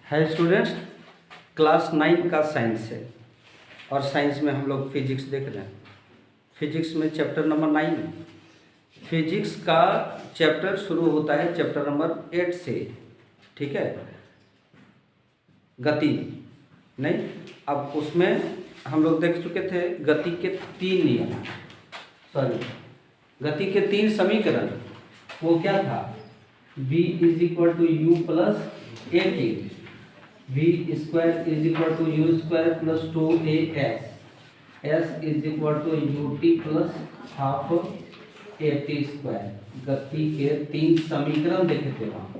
है students, class 9 का science है और साइंस में हम लोग फिजिक्स देख रहे हैं। फिजिक्स में चैप्टर नंबर 9, फिजिक्स का चैप्टर शुरू होता है चैप्टर नंबर 8 से, ठीक है। गति नहीं, अब उसमें हम लोग देख चुके थे गति के 3 नियम, गति के 3 समीकरण। वो क्या था? v is equal to u plus a t, v square is equal to u square plus 2as, s is equal to u t plus half a t square. गति के 3 समीकरण देखे थे वहाँ,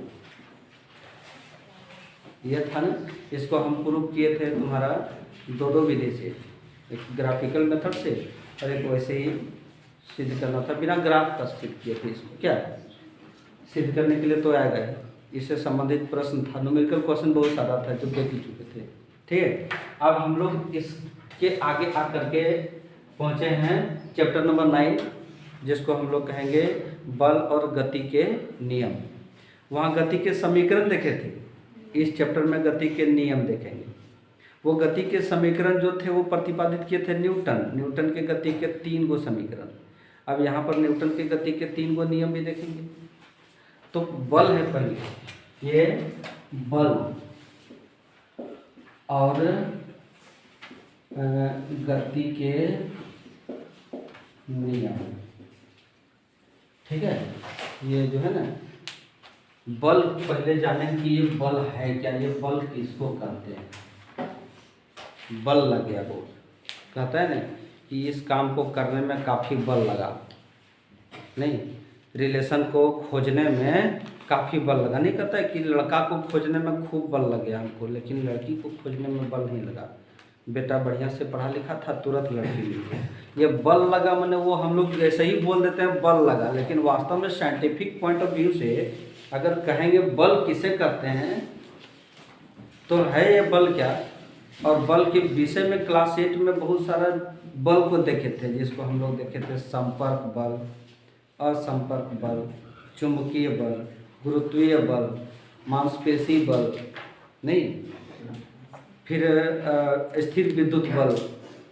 यह था ना। इसको हम प्रूव किए थे तुम्हारा दो विधि से, एक ग्राफिकल मेथड से और एक वैसे ही सिद्ध करना था, बिना ग्राफ का सिद्ध किए थे। इसको क्या सिद्ध करने के लिए तो आएगा ही, इससे संबंधित प्रश्न था, न्यूमेरिकल क्वेश्चन बहुत सारा था जो देख चुके थे, ठीक है। अब हम लोग इसके आगे आकर के पहुँचे हैं चैप्टर नंबर 9, जिसको हम लोग कहेंगे बल और गति के नियम। वहाँ गति के समीकरण देखे थे, इस चैप्टर में गति के नियम देखेंगे। वो गति के समीकरण जो थे वो प्रतिपादित किए थे न्यूटन के गति के 3 गो समीकरण। अब यहाँ पर न्यूटन के गति के 3 गो नियम भी देखेंगे। तो बल है पहले, ये बल और गति के नियम, ठीक है। ये जो है ना बल, पहले जाने कि ये बल है क्या, ये बल किसको कहते हैं। बल लग गया बोल, कहता है ना कि इस काम को करने में काफ़ी बल लगा, नहीं, रिलेशन को खोजने में काफ़ी बल लगा। नहीं कहता है कि लड़का को खोजने में खूब बल लग गया हमको, लेकिन लड़की को खोजने में बल नहीं लगा। बेटा बढ़िया से पढ़ा लिखा था, तुरंत लड़की मिल गई। ये बल लगा मैंने, वो हम लोग ऐसे ही बोल देते हैं बल लगा, लेकिन वास्तव में साइंटिफिक पॉइंट ऑफ व्यू से अगर कहेंगे बल किसे कहते हैं तो है ये बल क्या। और बल के विषय में क्लास 8 में बहुत सारा बल को देखे थे, जिसको हम लोग देखे थे संपर्क बल, असंपर्क बल, चुंबकीय बल, गुरुत्वीय बल, मांसपेशी बल, नहीं, फिर स्थिर विद्युत बल,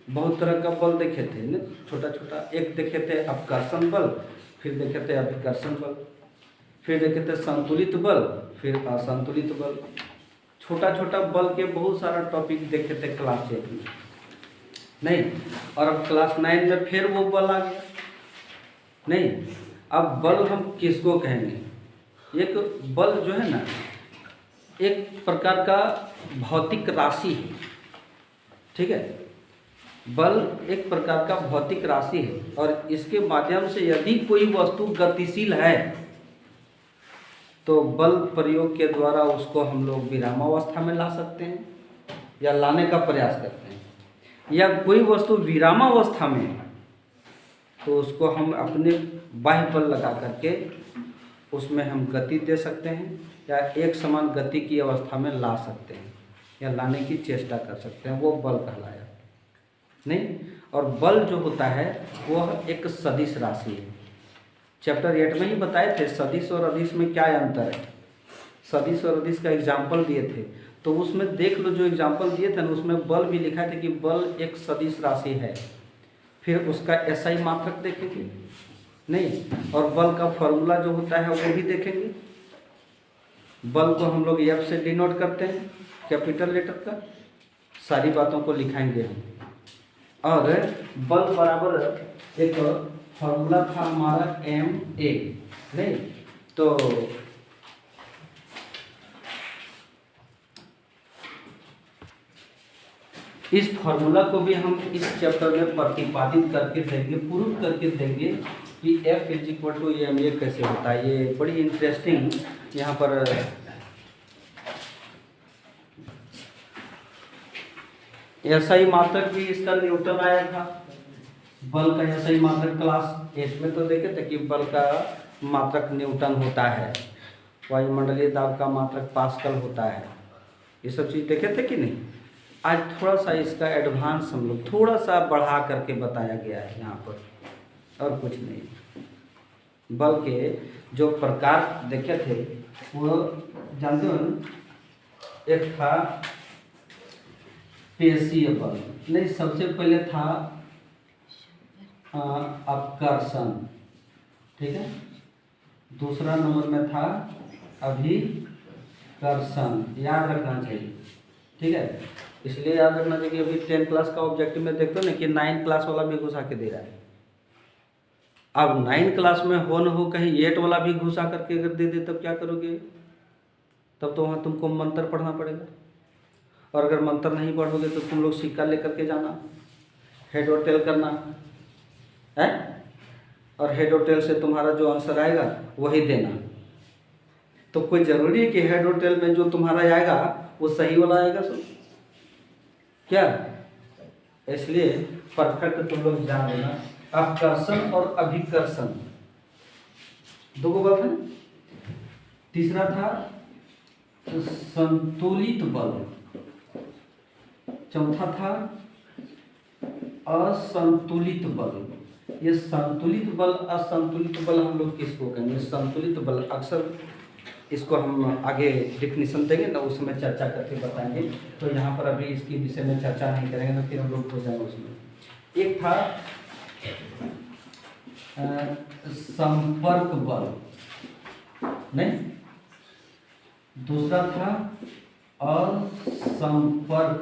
बहुत तरह का बल देखे थे ना, छोटा छोटा। एक देखे थे अपकर्षण बल, फिर देखे थे अभिकर्षण बल, फिर देखे थे संतुलित बल, फिर असंतुलित बल। छोटा छोटा बल के बहुत सारा टॉपिक देखे थे क्लास 8 में, नहीं। और अब क्लास 9 में फिर वो बल आ गया, नहीं। अब बल हम किसको कहेंगे? एक बल जो है ना, एक प्रकार का भौतिक राशि है, ठीक है। बल एक प्रकार का भौतिक राशि है और इसके माध्यम से यदि कोई वस्तु गतिशील है तो बल प्रयोग के द्वारा उसको हम लोग विरामावस्था में ला सकते हैं या लाने का प्रयास करते हैं, या कोई वस्तु विरामावस्था में है तो उसको हम अपने बाह्य बल लगा करके उसमें हम गति दे सकते हैं या एक समान गति की अवस्था में ला सकते हैं या लाने की चेष्टा कर सकते हैं, वो बल कहलाया, नहीं। और बल जो होता है वह एक सदिश राशि है। चैप्टर 8 में ही बताए थे सदिश और अदिश में क्या अंतर है। सदिश और अदिश का एग्जाम्पल दिए थे, तो उसमें देख लो जो एग्जाम्पल दिए थे ना, उसमें बल भी लिखा था कि बल एक सदिश राशि है। फिर उसका एसआई मात्रक देखेंगे, नहीं, और बल का फॉर्मूला जो होता है वो भी देखेंगे। बल को हम लोग एफ से डिनोट करते हैं, कैपिटल लेटर का, सारी बातों को लिखाएंगे हम। और बल बराबर एक फॉर्मूला था हमारा ma, नहीं, तो इस फॉर्मूला को भी हम इस चैप्टर में प्रतिपादित करके देंगे, प्रूव करके देंगे कि F is equal to ma कैसे होता है। ये बड़ी इंटरेस्टिंग यहाँ पर एसआई मात्रक भी इसका न्यूटन आया था। बल का एसआई मात्रक क्लास 8 में तो देखे थे कि बल का मात्रक न्यूटन होता है, वायुमंडलीय दाब का मात्रक पास्कल होता है, ये सब चीज़ देखे थे कि नहीं। आज थोड़ा सा इसका एडवांस हम लोग थोड़ा सा बढ़ा करके बताया गया है यहाँ पर, और कुछ नहीं। बल के जो प्रकार देखे थे वो जानते हो ना, एक था पेशीय बल, नहीं सबसे पहले था अपकर्षण, ठीक है। दूसरा नंबर में था अभिकर्षण, याद रखना चाहिए, ठीक है। इसलिए याद रखना चाहिए कि अभी 10 क्लास का ऑब्जेक्टिव में देखते हो ना कि 9 क्लास वाला भी घुसा के दे रहा है। अब 9 क्लास में हो न हो कहीं 8 वाला भी घुसा करके अगर दे दे तब क्या करोगे? तब तो वहाँ तुमको मंत्र पढ़ना पड़ेगा, और अगर मंत्र नहीं पढ़ोगे तो तुम लोग सिक्का लेकर के जाना, हेड और टेल करना है, और हेड और टेल से तुम्हारा जो आंसर आएगा वही देना। तो कोई ज़रूरी है कि हेड और टेल में जो तुम्हारा आएगा वो सही वाला आएगा सब क्या? इसलिए परफेक्ट तुम लोग जान लेना। अपकर्षण और अभिकर्षण दो को बात है। तीसरा था संतुलित बल, चौथा था असंतुलित बल। ये संतुलित बल असंतुलित बल हम लोग किसको कहेंगे? संतुलित बल अक्सर इसको हम आगे डिफिनीशन देंगे ना, उस समय चर्चा करके बताएंगे। तो यहाँ पर अभी इसके विषय में चर्चा नहीं करेंगे ना, फिर हम लोग हो जाएंगे उसमें। एक था संपर्क बल, नहीं, दूसरा था असंपर्क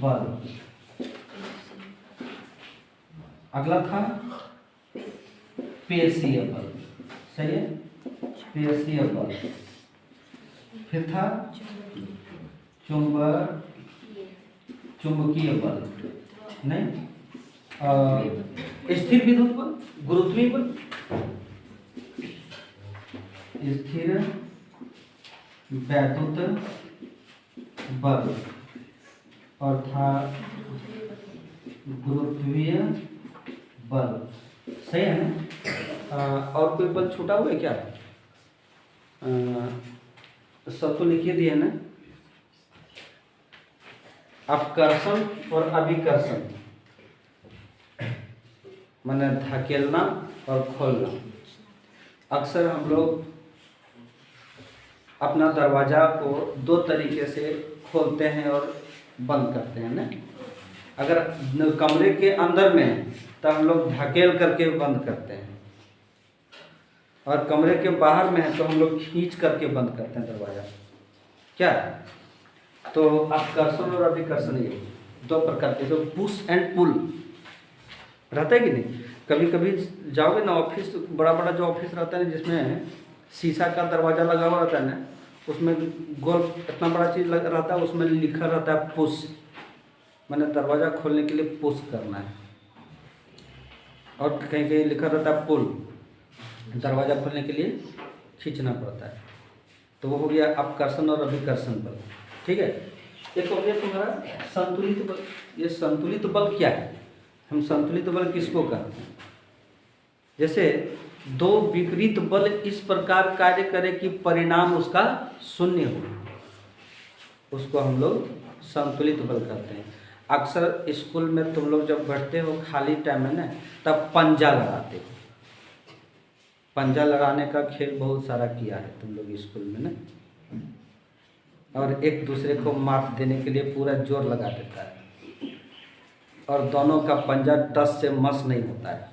बल, अगला था पेशीय बल, सही है, पेशीय बल। फिर था चुंबकीय बल, नहीं, स्थिर विद्युत बल, गुरुत्वीय बल, स्थिर वैद्युत बल, और था गुरुत्वीय बल, सही है ना। और कोई बल छूटा हुआ है क्या? सब तो लिखिए दिए ना। अपकर्षण और अभिकर्षण माने धकेलना और खोलना। अक्सर हम लोग अपना दरवाज़ा को दो तरीके से खोलते हैं और बंद करते हैं ना। अगर कमरे के अंदर में है तो हम लोग धकेल करके बंद करते हैं, और कमरे के बाहर में है तो हम लोग खींच करके बंद करते हैं दरवाज़ा, क्या? तो अपकर्षण और अभिकर्षण ये दो प्रकार के, तो पुश एंड पुल रहता है कि नहीं। कभी कभी जाओगे ना ऑफिस, बड़ा बड़ा जो ऑफिस रहता है जिसमें शीशा का दरवाज़ा लगा हुआ रहता है ना, उसमें गोल इतना बड़ा चीज़ लगा रहता है, उसमें लिखा रहता है पुश, मैंने दरवाज़ा खोलने के लिए पुश करना है, और कहीं कहीं लिखा रहता है पुल, दरवाज़ा खोलने के लिए खींचना पड़ता है। तो वो हो गया अपकर्षण और अभिकर्षण बल, ठीक है। एक हो गया तुम्हारा संतुलित बल। ये संतुलित बल क्या है? हम संतुलित बल किसको कहते हैं? जैसे दो विपरीत बल इस प्रकार कार्य करे कि परिणाम उसका शून्य हो, उसको हम लोग संतुलित बल कहते हैं। अक्सर स्कूल में तुम लोग जब बैठते हो खाली टाइम में ना, तब पंजा लड़ाते हो। पंजा लड़ाने का खेल बहुत सारा किया है तुम लोग स्कूल में ना, और एक दूसरे को मात देने के लिए पूरा जोर लगा देता है, और दोनों का पंजा टस से मस नहीं होता है,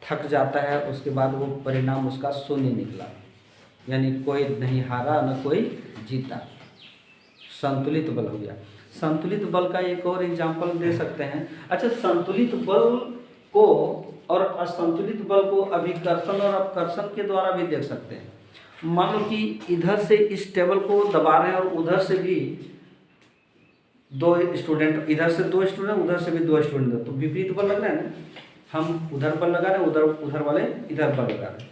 थक जाता है, उसके बाद वो परिणाम उसका शून्य निकला, यानी कोई नहीं हारा न कोई जीता। संतुलित बल हो गया। संतुलित बल का एक और एग्जाम्पल दे सकते हैं। अच्छा, संतुलित बल को और असंतुलित बल को अभिकर्षण और अपकर्षण के द्वारा भी देख सकते हैं। मान लो कि इधर से इस टेबल को दबा रहे हैं और उधर से भी दो स्टूडेंट, इधर से दो स्टूडेंट, उधर से भी दो स्टूडेंट, तो विपरीत बल लग रहा है ना। हम उधर बल लगा रहे हैं, उधर वाले इधर बल लगा रहे हैं,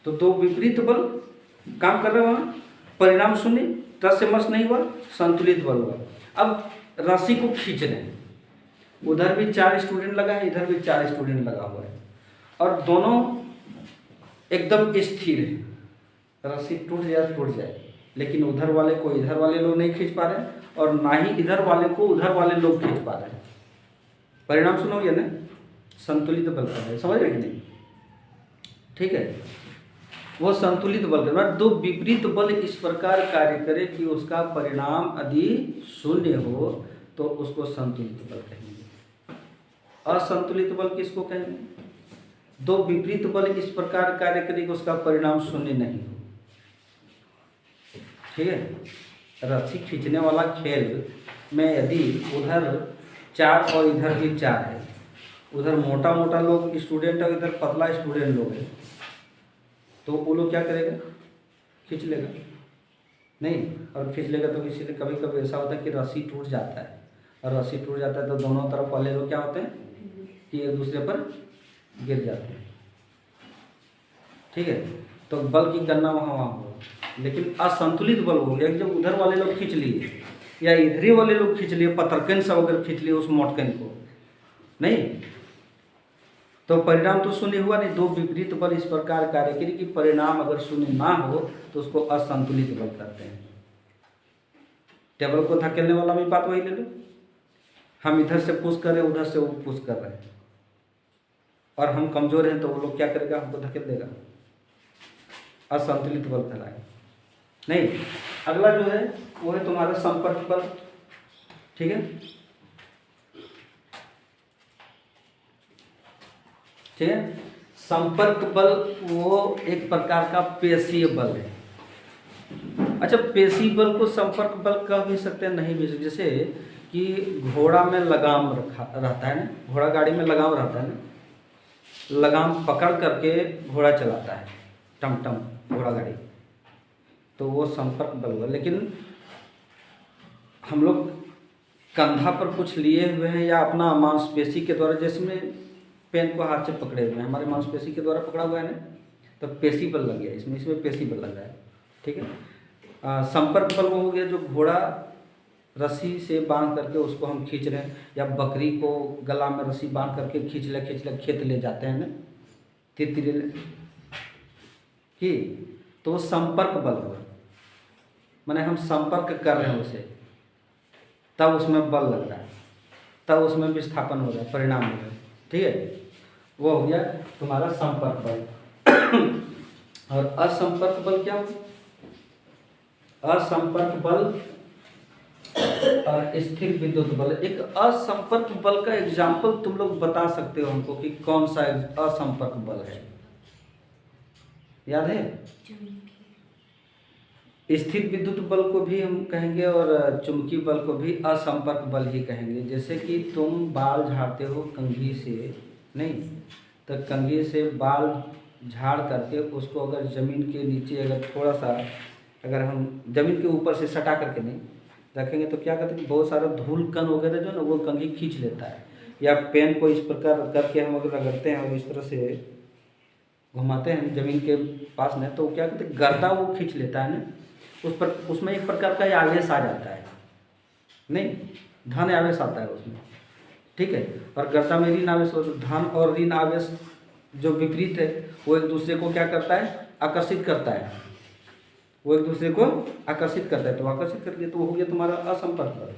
तो दो विपरीत बल काम कर रहे हैं, वहाँ परिणाम शून्य, टस से मस नहीं हुआ, संतुलित बल हुआ। अब रस्सी को खींच रहे हैं, उधर भी 4 स्टूडेंट लगा है, इधर भी 4 स्टूडेंट लगा हुआ है, और दोनों एकदम स्थिर है। रस्सी टूट जाए, लेकिन उधर वाले को इधर वाले लोग नहीं खींच पा रहे, और ना ही इधर वाले को उधर वाले लोग खींच पा रहे हैं। परिणाम सुनोगे ना, संतुलित बल का है, समझ रहे कि नहीं? ठीक है। वो संतुलित बल करना। दो विपरीत बल इस प्रकार कार्य करे कि उसका परिणाम यदि शून्य हो तो उसको संतुलित बल कहेंगे। असंतुलित बल किसको कहेंगे? दो विपरीत बल इस प्रकार कार्य करे कि उसका परिणाम शून्य नहीं हो। ठीक है। रस्सी खींचने वाला खेल में यदि उधर 4 और इधर भी 4 है, उधर मोटा मोटा लोग स्टूडेंट है, इधर पतला स्टूडेंट लोग है, तो वो लोग क्या करेगा? खींच लेगा नहीं। और खींच लेगा तो किसी कभी कभी ऐसा होता है कि रस्सी टूट जाता है, और रस्सी टूट जाता है तो दोनों तरफ वाले लोग क्या होते हैं कि एक दूसरे पर गिर जाते हैं। ठीक है। तो बल की गणना वहाँ होगा। लेकिन असंतुलित बल हो गया जब उधर वाले लोग खींच लिए या इधर ही वाले लोग खींच लिए, पत्थरकन से अगर खींच लिए उस मोटकन को, नहीं तो परिणाम तो शून्य हुआ नहीं। दो विपरीत बल इस प्रकार कार्य करें कि परिणाम अगर शून्य ना हो तो उसको असंतुलित बल कहते हैं। टेबल को धकेलने वाला भी बात वही ले लो। हम इधर से पुश कर रहे हैं, उधर से वो पुश कर रहे हैं, और हम कमजोर हैं तो वो लोग क्या करेगा? हमको धकेल देगा। असंतुलित बल कहलाएगा। नहीं, अगला जो है वो है तुम्हारा संपर्क बल। ठीक है। ठीक है। संपर्क बल वो एक प्रकार का पेशीय बल है। अच्छा, पेशी बल को संपर्क बल कह भी सकते हैं, नहीं भी सकते। जैसे कि घोड़ा में लगाम रखा रहता है ना, घोड़ा गाड़ी में लगाम रहता है ना, लगाम पकड़ करके घोड़ा चलाता है, टम टम घोड़ा गाड़ी, तो वो संपर्क बल हुआ। लेकिन हम लोग कंधा पर कुछ लिए हुए हैं या अपना मांसपेशी के द्वारा, जैसे में पेन को हाथ से पकड़े हुए हैं, हमारे मांसपेशी के द्वारा पकड़ा हुआ है ना, तो पेशी बल लग गया इसमें पेशी बल लग रहा है। ठीक है। संपर्क बल वो हो गया जो घोड़ा रस्सी से बांध करके उसको हम खींच रहे हैं, या बकरी को गला में रस्सी बांध करके खींच ले खेत ले जाते हैं ना, तितली की, तो संपर्क बल हुआ। माने हम संपर्क कर रहे हैं उसे, तब उसमें बल लग रहा है, तब उसमें विस्थापन हो रहा है, परिणाम हो रहा है। ठीक है। वो हो गया तुम्हारा संपर्क बल। और असंपर्क बल क्या होगा? असंपर्क बल और स्थिर विद्युत बल। एक असंपर्क बल का एग्जाम्पल तुम लोग बता सकते हो हमको कि कौन सा असंपर्क बल है? याद है? स्थिर विद्युत बल को भी हम कहेंगे और चुंबकीय बल को भी असंपर्क बल ही कहेंगे। जैसे कि तुम बाल झाड़ते हो कंघी से, नहीं तो कंघी से बाल झाड़ करके उसको अगर ज़मीन के नीचे अगर थोड़ा सा अगर हम ज़मीन के ऊपर से सटा करके नहीं रखेंगे तो क्या करते हैं, बहुत सारा धूल कण वगैरह जो ना वो कंघी खींच लेता है। या पेन को इस प्रकार करके हम अगर रगड़ते हैं और इस तरह से घुमाते हैं ज़मीन के पास में, तो क्या करते हैं, गर्दा वो खींच लेता है ना, उस पर उसमें एक प्रकार का आवेश आ जाता है, नहीं धन आवेश आता है उसमें। ठीक है। और गर्दा में ऋण आवेश हो, तो धन और ऋण आवेश जो विपरीत है वो एक दूसरे को क्या करता है? आकर्षित करता है। वो एक दूसरे को आकर्षित करता है, तो आकर्षित करके तो हो गया तुम्हारा असंपर्क बल।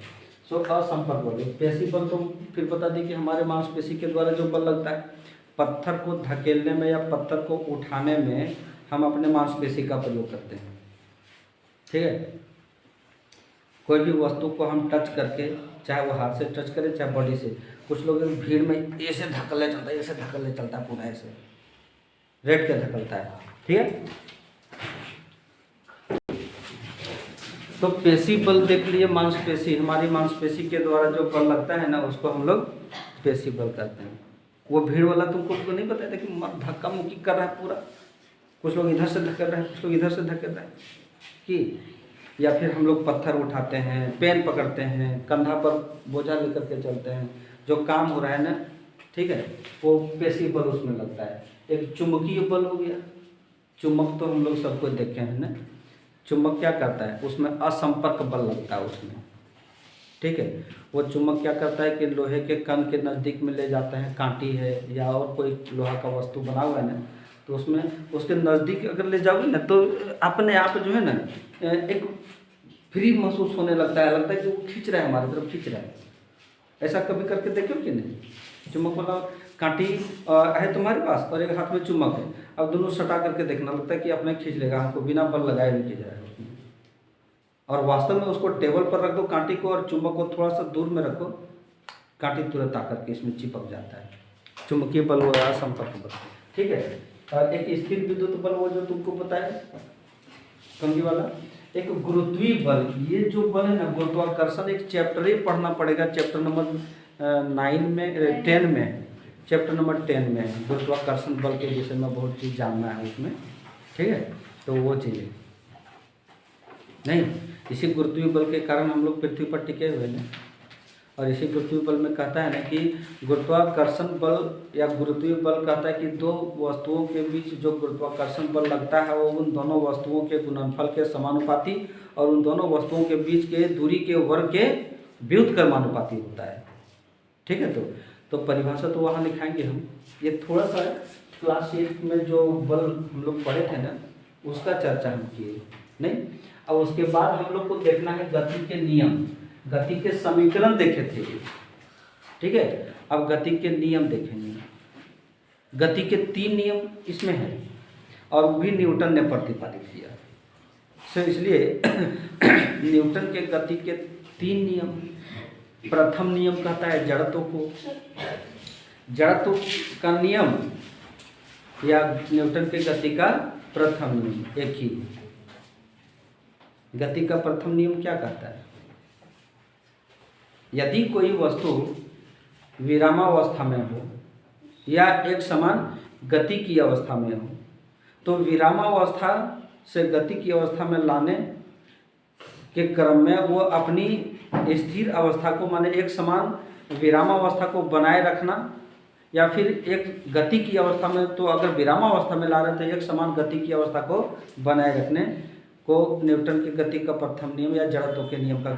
सो असंपर्क बल। पेशी बल तो फिर बता दी कि हमारे मांसपेशी के द्वारा जो बल लगता है, पत्थर को धकेलने में या पत्थर को उठाने में हम अपने मांसपेशी का प्रयोग करते हैं। ठीक है। कोई भी वस्तु को हम टच करके, चाहे वो हाथ से टच करें चाहे बॉडी से, कुछ लोग भीड़ में ऐसे धकेलने चलता है, ऐसे धकेलने चलता है, पूरा ऐसे रेट के धकेलता है। ठीक है। तो पेशी बल देख लिए, मांसपेशी, हमारी मांसपेशी के द्वारा जो बल लगता है ना उसको हम लोग पेशी बल करते हैं। वो भीड़ वाला तुमको नहीं बताया था कि मत धक्का मुक्की कर रहा है पूरा, कुछ लोग इधर से धकेल रहे हैं, कुछ लोग इधर से धकेल रहे हैं कि, या फिर हम लोग पत्थर उठाते हैं, पेन पकड़ते हैं, कंधा पर बोझा लेकर के चलते हैं, जो काम हो रहा है ना, ठीक है, वो पेशी बल उसमें लगता है। एक चुंबकीय बल हो गया। चुंबक तो हम लोग सबको देखे हैं ना, चुंबक क्या करता है, उसमें असंपर्क बल लगता है उसमें। ठीक है। वो चुंबक क्या करता है कि लोहे के कण के नज़दीक में ले जाता है, कांटी है या और कोई लोहा का वस्तु बना हुआ है ना, तो उसमें उसके नज़दीक अगर ले जाओगे ना तो अपने आप जो है ना एक फ्री महसूस होने लगता है कि वो खींच रहा है, हमारी तरफ खींच रहा है। ऐसा कभी करके देखो कि नहीं? चुंबक वाला कांटी है तुम्हारे पास और एक हाथ में चुंबक है, अब दोनों सटा करके देखना, लगता है कि अपने खींच लेगा, हमको बिना बल लगाए भी खींच जाएगा उसमें। और वास्तव में उसको टेबल पर रख दो कांटे को और चुंबक को थोड़ा सा दूर में रखो, कांटे तुरंत आकर के इसमें चिपक जाता है। चुंबकीय बल वगैरह संपर्क बल, ठीक है। और एक स्थिर विद्युत बल वो जो तुमको पता है कमजी वाला, एक गुरुत्वीय बल, ये जो बल है ना गुरुत्वाकर्षण, एक चैप्टर ही पढ़ना पड़ेगा, चैप्टर नंबर 9 में 10 में, चैप्टर नंबर 10 में गुरुत्वाकर्षण बल के विषय में बहुत चीज़ जानना है उसमें, ठीक है। तो वो चाहिए नहीं, इसी गुरुत्वीय बल के कारण हम लोग पृथ्वी पर टिके हुए हैं। और इसी गुरुत्वीय बल में कहता है ना कि गुरुत्वाकर्षण बल या गुरुत्वीय बल कहता है कि दो वस्तुओं के बीच जो गुरुत्वाकर्षण बल लगता है वो उन दोनों वस्तुओं के गुणनफल के समानुपाती और उन दोनों वस्तुओं के बीच के दूरी के वर्ग के व्युत्क्रमानुपाती होता है, ठीक है। तो परिभाषा तो वहाँ लिखाएंगे हम, ये थोड़ा सा क्लास 8 में जो बल हम लोग पढ़े थे ना उसका चर्चा हम किए नहीं। अब उसके बाद हम लोग को देखना है गति के नियम, गति के समीकरण देखे थे, ठीक है। अब गति के नियम देखेंगे। गति के 3 नियम इसमें है और वो भी न्यूटन ने प्रतिपादित किया। इसलिए न्यूटन के गति के 3 नियम। प्रथम नियम कहता है जड़त्व को, जड़त्व का नियम या न्यूटन के गति का प्रथम नियम एक ही। गति का प्रथम नियम क्या कहता है? यदि कोई वस्तु विरामावस्था में हो या एक समान गति की अवस्था में हो तो विरामावस्था से गति की अवस्था में लाने के क्रम में वो अपनी स्थिर अवस्था को माने एक समान विरामावस्था को बनाए रखना, या फिर एक गति की अवस्था में, तो अगर विरामावस्था में ला रहे तो एक समान गति की अवस्था को बनाए रखने को न्यूटन की गति का प्रथम नियम या जड़त्व के नियम का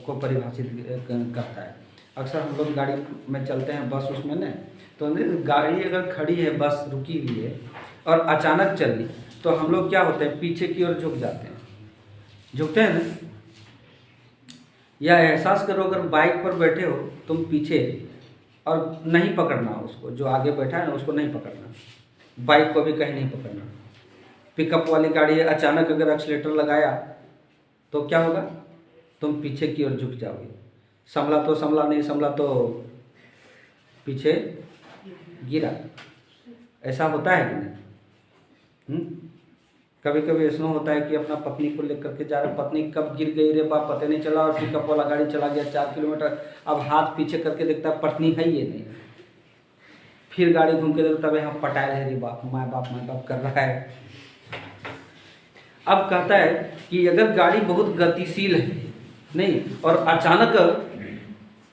को परिभाषित करता है। अक्सर हम लोग गाड़ी में चलते हैं, बस उसमें न, तो गाड़ी अगर खड़ी है, बस रुकी हुई है और अचानक चल ली तो हम लोग क्या होते हैं, पीछे की ओर झुक जाते हैं, झुकते हैं ना। या एहसास करो अगर बाइक पर बैठे हो तुम पीछे और नहीं पकड़ना उसको, जो आगे बैठा है ना उसको नहीं पकड़ना, बाइक को भी कहीं नहीं पकड़ना। पिकअप वाली गाड़ी अचानक अगर एक्सीलेटर लगाया तो क्या होगा, तुम पीछे की ओर झुक जाओगे। संभला तो संभला, नहीं संभला तो पीछे गिरा। ऐसा होता है कि नहीं? कभी कभी ऐसा होता है कि अपना पत्नी को लेकर के जा रहे, पत्नी कब गिर गई रे बाप पता नहीं चला, और पिकअप वाला गाड़ी चला गया 4 किलोमीटर। अब हाथ पीछे करके देखता है पत्नी है ये नहीं, फिर गाड़ी घूम के देखता है हाँ पटाया है रे बाप, माँ बाप कर रहा है। अब कहता है कि अगर गाड़ी बहुत गतिशील है नहीं और अचानक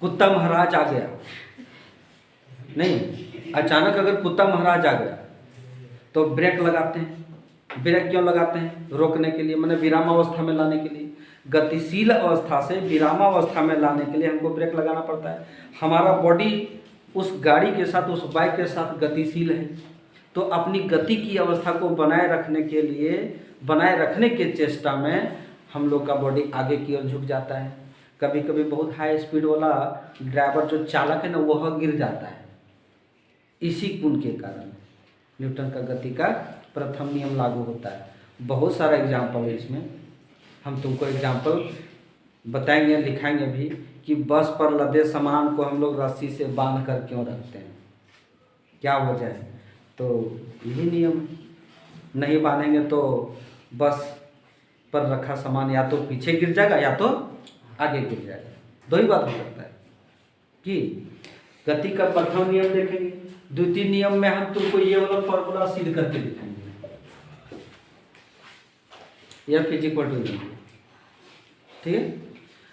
कुत्ता महाराज आ गया, नहीं अचानक अगर कुत्ता महाराज आ गया तो ब्रेक लगाते हैं। ब्रेक क्यों लगाते हैं? रोकने के लिए, माने विरामावस्था में लाने के लिए। गतिशील अवस्था से विरामावस्था में लाने के लिए हमको ब्रेक लगाना पड़ता है। हमारा बॉडी उस गाड़ी के साथ, उस बाइक के साथ गतिशील है, तो अपनी गति की अवस्था को बनाए रखने के लिए, बनाए रखने के चेष्टा में हम लोग का बॉडी आगे की ओर झुक जाता है। कभी कभी बहुत हाई स्पीड वाला ड्राइवर जो चालक है ना वह गिर जाता है। इसी गुण के कारण न्यूटन का गति का प्रथम नियम लागू होता है। बहुत सारा एग्जाम्पल है इसमें, हम तुमको एग्जाम्पल बताएंगे, लिखाएंगे भी कि बस पर लदे सामान को हम लोग रस्सी से बांध कर क्यों रखते हैं, क्या वजह है। तो यही नियम, नहीं बांधेंगे तो बस पर रखा सामान या तो पीछे गिर जाएगा या तो आगे गिर जाएगा। दो ही बात हो सकता है कि गति का प्रथम नियम देखेंगे, द्वितीय नियम में हम तुमको ये वाला फॉर्मूला सिद्ध करके दिखाएंगे, यह फिजिकल टू, ठीक है।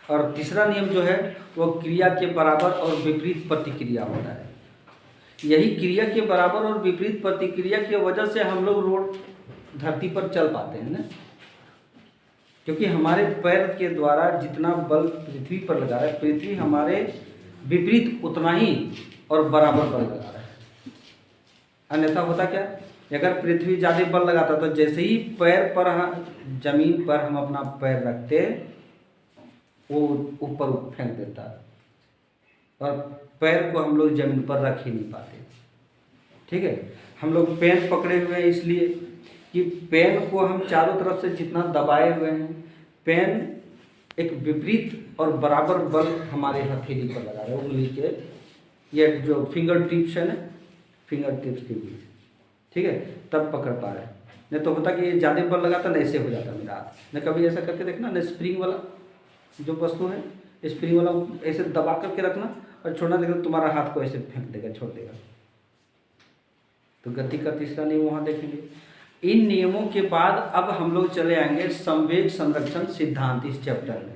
और तीसरा नियम जो है वो क्रिया के बराबर और विपरीत प्रतिक्रिया होता है। यही क्रिया के बराबर और विपरीत प्रतिक्रिया की वजह से हम लोग रोड धरती पर चल पाते हैं ना, क्योंकि हमारे पैर के द्वारा जितना बल पृथ्वी पर लगा रहा है, पृथ्वी हमारे विपरीत उतना ही और बराबर बल लगा रहा है। अन्यथा होता क्या, अगर पृथ्वी ज़्यादा बल लगाता तो जैसे ही पैर पर जमीन पर हम अपना पैर रखते वो ऊपर फेंक देता और पैर को हम लोग जमीन पर रख ही नहीं पाते, ठीक है। हम लोग पेन पकड़े हुए हैं इसलिए कि पेन को हम चारों तरफ से जितना दबाए हुए हैं, पेन एक विपरीत और बराबर बल हमारे हथेली पर लगा रहे हैं, उंगली के ये जो फिंगर टिप्स है ना, फिंगर टिप्स के बीच, ठीक है, तब पकड़ पा रहे हैं। नहीं तो होता कि ये ज़्यादा बल लगाता ना, ऐसे हो जाता मेरा हाथ। न कभी ऐसा करके देखना ना, स्प्रिंग वाला जो वस्तु है, स्प्रिंग वाला ऐसे दबा करके रखना और छोड़ना, देखना तुम्हारा हाथ को ऐसे फेंक देगा, छोड़ देगा। तो गति का तीसरा नियम वहाँ देखेंगे। इन नियमों के बाद अब हम लोग चले आएंगे संवेग संरक्षण सिद्धांत इस चैप्टर में।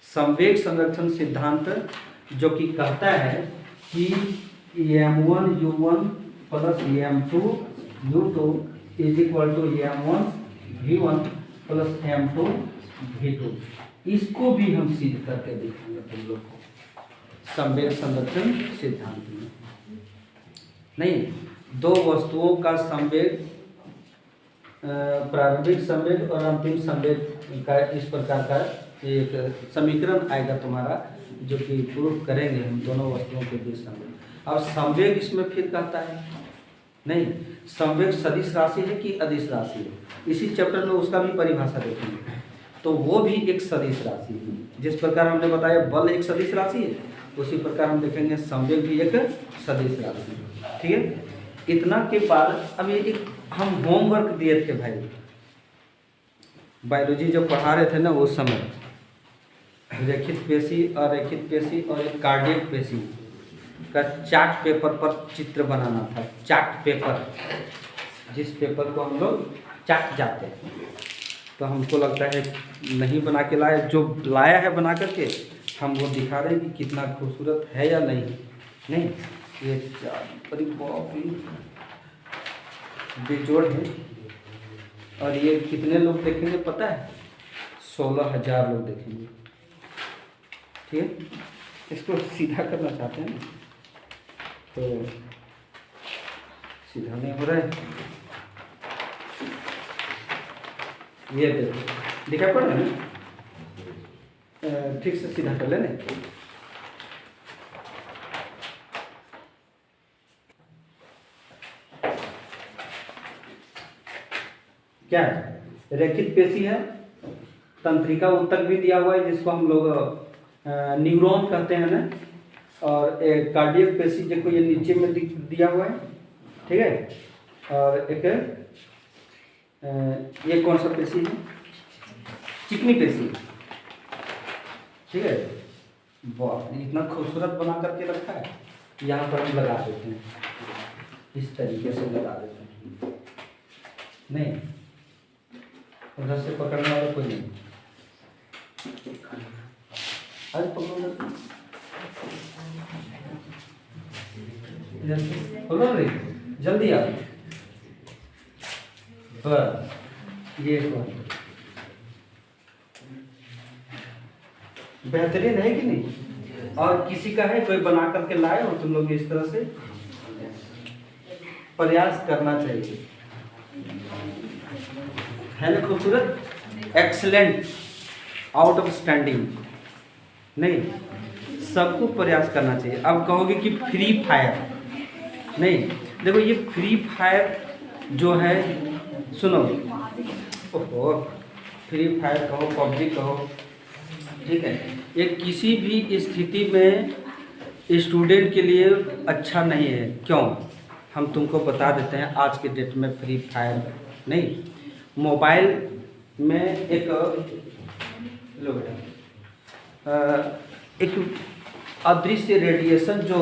संवेग संरक्षण सिद्धांत जो कि कहता है कि m1 u1 plus m2 u2 is equal to m1 v1 plus m2 v2। इसको भी हम सिद्ध करके देखेंगे तुम लोग को संवेग संरक्षण सिद्धांत में। नहीं, दो वस्तुओं का संवेग, प्रारंभिक संवेग और अंतिम संवेग का इस प्रकार का एक समीकरण आएगा तुम्हारा, जो कि प्रूफ करेंगे हम दोनों वस्तुओं के बीच संवेग। अब संवेग इसमें फिर कहता है नहीं, संवेग सदिश राशि है कि अदिश राशि है, इसी चैप्टर में उसका भी परिभाषा देखेंगे। तो वो भी एक सदिश राशि है। जिस प्रकार हमने बताया बल एक सदिश राशि है, उसी प्रकार हम देखेंगे संवेग भी एक सदिश राशि है। ठीक है, इतना के बाद अब ये एक हम होमवर्क दिए थे भाई, बायोलॉजी जब पढ़ा रहे थे ना उस समय, रेखित पेशी, अरेखित पेशी और एक कार्डियक पेशी का चार्ट पेपर पर चित्र बनाना था। चार्ट पेपर, जिस पेपर को हम लोग चाट जाते हैं, तो हमको लगता है नहीं बना के लाए, जो लाया है बना करके हम वो दिखा रहे हैं कि कितना खूबसूरत है या नहीं। नहीं, ये बड़ी बहुत बेजोड़ है। और ये कितने लोग देखेंगे पता है? 16,000 लोग देखेंगे। ठीक है, इसको सीधा करना चाहते हैं ना, तो सीधा नहीं हो रहा है। ये देखो, दिखा पड़ रहा है ना, ठीक से सीधा कर लेने। क्या है? रेखित पेशी है, तंत्रिका ऊतक भी दिया हुआ है जिसको हम लोग न्यूरॉन कहते हैं ना, और एक कार्डियक पेशी देखो ये नीचे में दिया हुआ है। ठीक है, और एक ये कौन सा पेशी है? चिकनी पेशी। ठीक है, वाह, इतना खूबसूरत बना करके रखा है। यहाँ पर हम लगा देते हैं, इस तरीके से लगा देते हैं। नहीं, उधर से पकड़ने वाला कोई नहीं। आज पकड़ो, पकड़ो रे, जल्दी आ। बस ये बेहतरीन है कि नहीं? और किसी का है कोई बना करके लाए हो तुम लोग? इस तरह से प्रयास करना चाहिए, है ना खूबसूरत, एक्सीलेंट, आउट ऑफ स्टैंडिंग। नहीं, सबको प्रयास करना चाहिए। अब कहोगे कि फ्री फायर, नहीं, देखो ये फ्री फायर जो है, सुनो, ओहो, फ्री फायर कहो, पबजी कहो, ठीक है, ये किसी भी स्थिति में स्टूडेंट के लिए अच्छा नहीं है। क्यों? हम तुमको बता देते हैं। आज के डेट में फ्री फायर नहीं, मोबाइल में एक अदृश्य रेडिएशन जो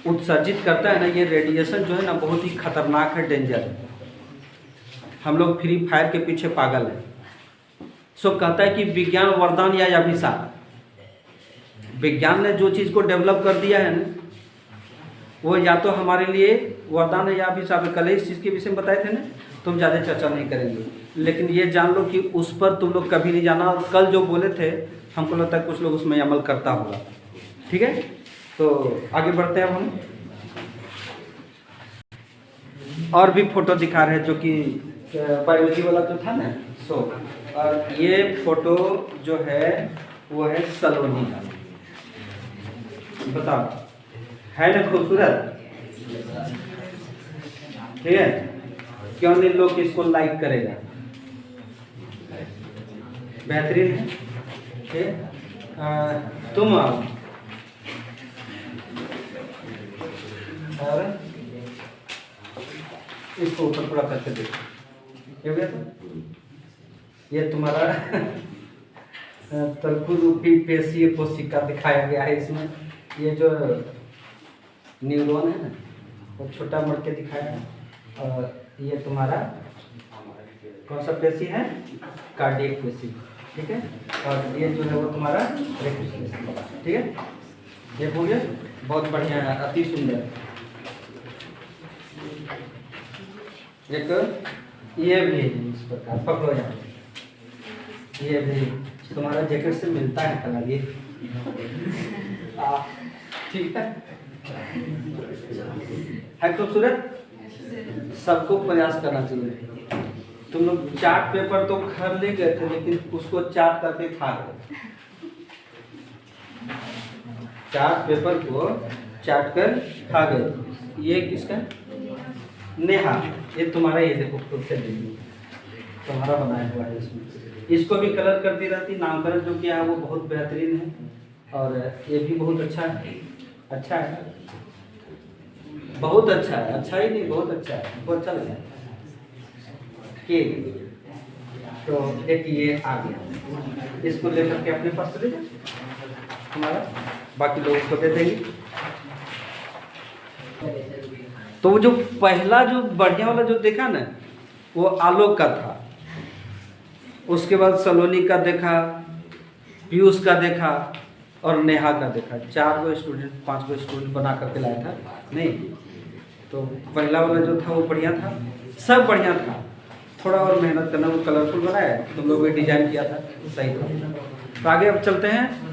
उत्सर्जित करता है ना, ये रेडिएशन जो है ना बहुत ही खतरनाक है, डेंजर है। हम लोग फ्री फायर के पीछे पागल हैं। सो कहता है कि विज्ञान वरदान या अभिशाप। विज्ञान ने जो चीज़ को डेवलप कर दिया है ना, वो या तो हमारे लिए वरदान है या अभिशाप। कल इस चीज़ के विषय में बताए थे ना, तुम ज़्यादा चर्चा नहीं करेंगे, लेकिन ये जान लो कि उस पर तुम लोग कभी नहीं जाना। और कल जो बोले थे, हमको लगता है कुछ लोग उसमें अमल करता होगा। ठीक है, तो आगे बढ़ते हैं हम। और भी फोटो दिखा रहे हैं जो कि बायोलॉजी वाला जो था ना, सो और ये फोटो जो है वो है सलोनी का। बताओ, है ना खूबसूरत? ठीक है, क्यों नहीं लोग इसको लाइक करेगा, बेहतरीन है। ठीक, तुम आओ और इसको ऊपर पूरा करके देखो, ये हो गया। तो ये तुम्हारा तर्कुरूपी पेशीय कोशिका दिखाया गया है इसमें। ये जो न्यूरॉन है ना वो छोटा मर के दिखाया है। और ये तुम्हारा कौन सा पेशी है, कार्डियक पेशी, ठीक है। और ये जो है वो तुम्हारा रेक्टस पेशी, ठीक है। ये हो गया, बहुत बढ़िया है, अति सुंदर। एक ये भी इस प्रकार पकड़ो यहाँ, ये भी तुम्हारा जैकेट से मिलता है कलर, ये ठीक है खूबसूरत। सबको प्रयास करना चाहिए। तुम लोग चार्ट पेपर तो घर ले गए थे लेकिन उसको चार्ट करके खा गए। चार्ट पेपर को चाट कर खा गए। ये किसका, नेहा, ये तुम्हारा, ये देखो खुद से देखिए तुम्हारा बनाया हुआ है। इसमें इसको भी कलर करती रहती, नामकरण जो किया है वो बहुत बेहतरीन है। और ये भी बहुत अच्छा है, अच्छा है, बहुत अच्छा है, अच्छा ही नहीं बहुत अच्छा है, बहुत अच्छा लगा के। तो एक ये आ गया, इसको लेकर के अपने पास चले जाए, हमारा बाकी लोगों को दे देंगे। तो वो जो पहला जो बढ़िया वाला जो देखा ना वो आलोक का था, उसके बाद सलोनी का देखा, पीयूष का देखा और नेहा का देखा। 4 गो स्टूडेंट 5 गो स्टूडेंट बना करके लाया था नहीं। तो पहला वाला जो था वो बढ़िया था, सब बढ़िया था। थोड़ा और मेहनत करना, वो कलरफुल बनाया, तुम लोगों ने डिजाइन किया था, सही था। तो आगे अब चलते हैं।